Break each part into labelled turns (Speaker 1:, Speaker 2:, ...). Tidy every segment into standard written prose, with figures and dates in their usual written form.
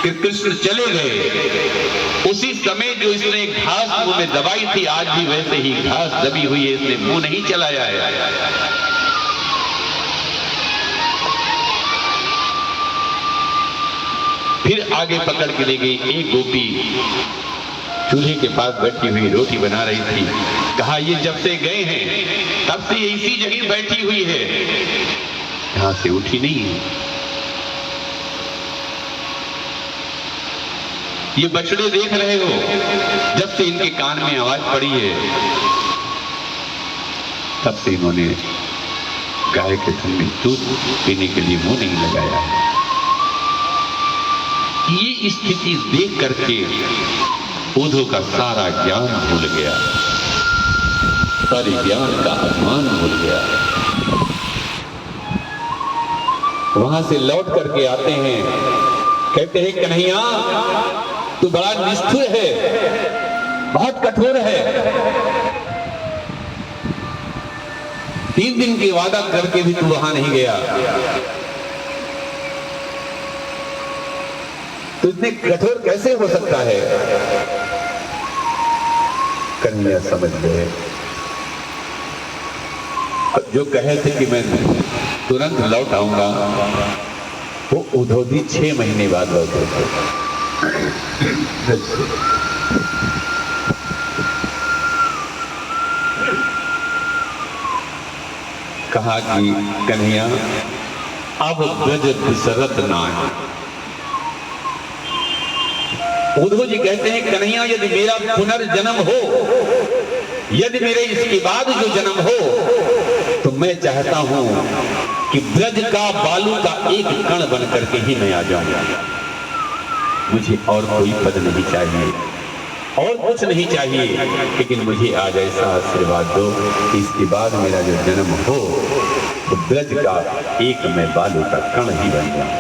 Speaker 1: कि कृष्ण चले गए, उसी समय जो इसने घास मुंह में दबाई थी, आज भी वैसे ही घास दबी हुई है, इसने मुंह नहीं चलाया है। फिर आगे पकड़ के ले गई। एक गोपी चूल्हे के पास बैठी हुई रोटी बना रही थी। कहा, ये जब से गए हैं तब से इसी जगह बैठी हुई है, यहां से उठी नहीं है। ये बछड़े देख रहे हो, जब से इनके कान में आवाज पड़ी है तब से इन्होंने गाय के संग में दूध पीने के लिए मुंह नहीं लगाया है। ये स्थिति देख करके उद्धव का सारा ज्ञान भूल गया, सारे ज्ञान का अभिमान भूल गया। वहां से लौट करके आते हैं, कहते हैं, कन्हैया तू बड़ा निष्ठुर है, बहुत कठोर है। 3 दिन की वादा करके भी तू वहां नहीं गया, तो इतने कठोर कैसे हो सकता है? कन्हैया समझ गए, जो कहे थे कि मैं तुरंत लौट आऊंगा, वो उद्धव जी 6 महीने बाद लौटे थे। कहा कि कन्हैया अब ब्रज बिसरत नाहि। उद्धव जी कहते हैं, कन्हैया यदि मेरा पुनर्जन्म हो, यदि मेरे इसके बाद जो जन्म हो, तो मैं चाहता हूं कि ब्रज का बालू का एक कण बन करके ही मैं आ जाऊंगा। मुझे और कोई पद नहीं चाहिए, और कुछ नहीं चाहिए, लेकिन मुझे आज ऐसा आशीर्वाद दो कि इसके बाद मेरा जो जन्म हो तो ब्रज का एक मैं बालू का कण ही बन जाऊं।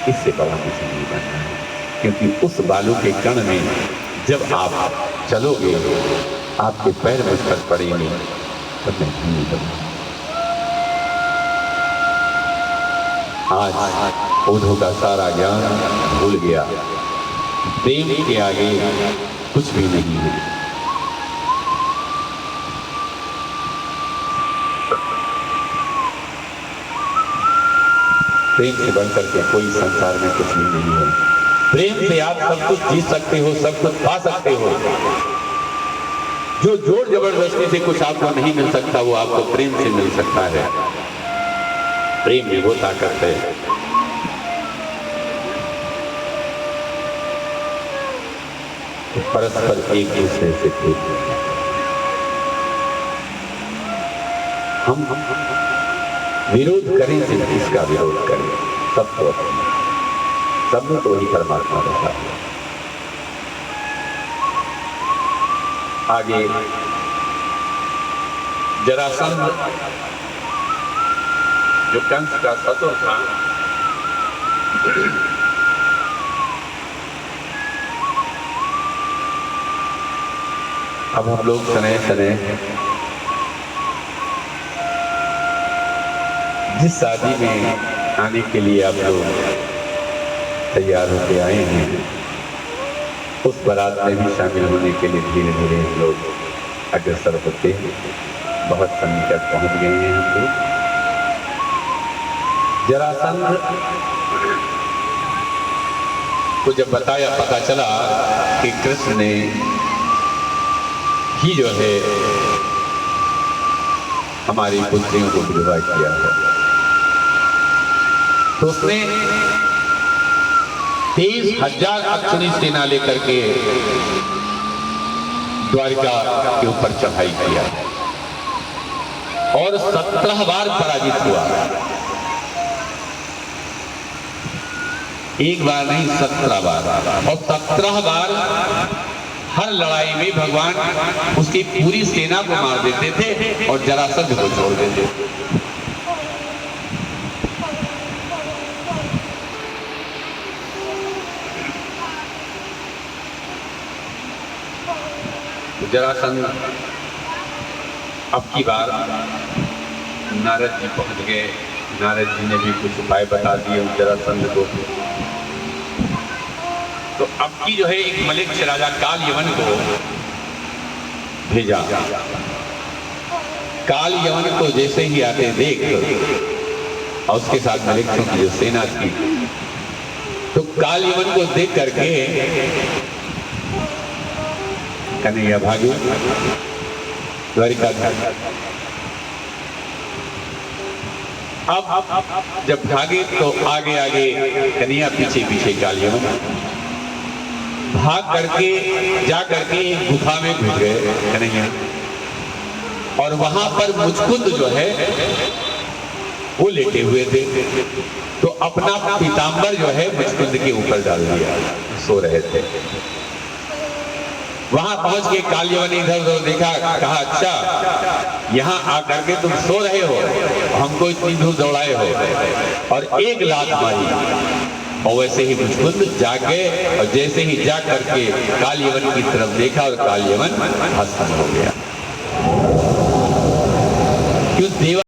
Speaker 1: इससे बड़ा मुझे नहीं बनना है, क्योंकि उस बालू के कण में जब आप चलोगे, आपके पैर मुझ पर पड़ेंगे, तब मैं नहीं बनूंगा। आज उद्धव का सारा ज्ञान भूल गया, प्रेम के आगे कुछ भी नहीं है। प्रेम से बढ़कर के कोई संसार में कुछ भी नहीं है। प्रेम से आप सब कुछ जीत सकते हो, सब कुछ पा सकते हो। जो जोर जबरदस्ती से कुछ आपको नहीं मिल सकता, वो आपको प्रेम से मिल सकता है। प्रेम में वो ताकत है। परस्पर एक दूसरे से प्रेम। हम विरोध करें, सिर्फ इसका विरोध करें, सबको सब में तो वही परमात्मा रहता है। आगे जरासंध जो कंस का ससुर था, अब हम लोग सने सने जिस शादी में आने के लिए आप लोग तैयार होके आए हैं, उस बारात में भी शामिल होने के लिए धीरे धीरे हम लोग अग्रसर होते हैं। बहुत सन्निकट पहुंच गए हैं हम लोग। जरासंध को जब बताया, पता चला कि कृष्ण ने ही जो है हमारी पुत्रियों को विधवा किया है, तो उसने 23,000 अक्षौणी सेना लेकर के द्वारिका के ऊपर चढ़ाई किया और 17 बार पराजित हुआ। एक बार नहीं, 17 बार। और 17 बार हर लड़ाई में भगवान उसकी पूरी सेना को मार देते थे और जरासंध को छोड़ देते थे। जरासंध अब की बार नारद जी पहुंच गए। नारद जी ने भी कुछ उपाय बता दिए जरासंध को। तो अब की जो है एक मलिक राजा काल यवन को भेजा। काल यवन को जैसे ही आते देख और उसके साथ मलिकों की जो सेना थी, तो काल यवन को देख करके कन्हैया भागे द्वारिका। अब जब भागे तो आगे आगे कन्हैया, पीछे पीछे काल यवन भाग करके जा करके एक गुफा में घुस गए कन्हैया, और वहां पर मुचकुंद जो है वो लेटे हुए थे। तो अपना पीतांबर जो है मुचकुंद के ऊपर डाल दिया, सो रहे थे। वहां पहुंच के काल यवन ने इधर उधर देखा, कहा अच्छा यहाँ आकर के तुम सो रहे हो, हमको इतनी दूर दौड़ाए हो, और एक लात मारी। और वैसे ही मुचकुंद जाके, और जैसे ही जा करके काल यवन की तरफ देखा और काल यवन भस्म हो गया। क्यों? देवा